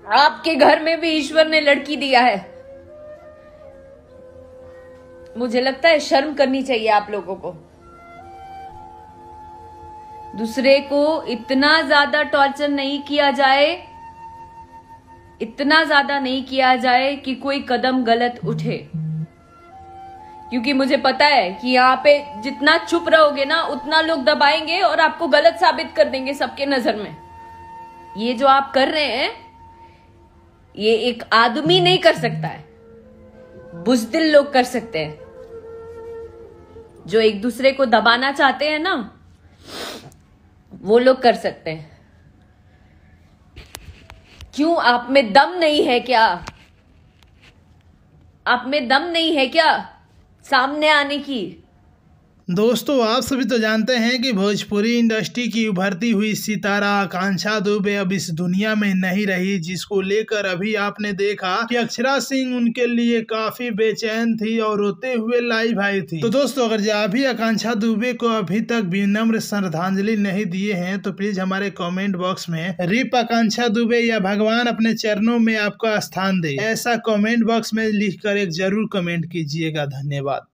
आपके घर में भी ईश्वर ने लड़की दिया है। मुझे लगता है शर्म करनी चाहिए आप लोगों को। दूसरे को इतना ज्यादा टॉर्चर नहीं किया जाए, इतना ज्यादा नहीं किया जाए कि कोई कदम गलत उठे। क्योंकि मुझे पता है कि यहाँ पे जितना चुप रहोगे ना उतना लोग दबाएंगे और आपको गलत साबित कर देंगे सबके नजर में। ये जो आप कर रहे हैं ये एक आदमी नहीं कर सकता है, बुज़दिल लोग कर सकते हैं। जो एक दूसरे को दबाना चाहते हैं ना वो लोग कर सकते हैं। क्यों, आप में दम नहीं है क्या? आप में दम नहीं है क्या सामने आने की? दोस्तों, आप सभी तो जानते हैं कि भोजपुरी इंडस्ट्री की उभरती हुई सितारा आकांक्षा दुबे अब इस दुनिया में नहीं रही, जिसको लेकर अभी आपने देखा कि अक्षरा सिंह उनके लिए काफी बेचैन थी और रोते हुए लाइव आई थी। तो दोस्तों, अगर अभी आकांक्षा दुबे को अभी तक विनम्र श्रद्धांजलि नहीं दिए हैं तो प्लीज हमारे कमेंट बॉक्स में रिप आकांक्षा दुबे या भगवान अपने चरणों में आपका स्थान दे, ऐसा कमेंट बॉक्स में लिखकर एक जरूर कमेंट कीजिएगा। धन्यवाद।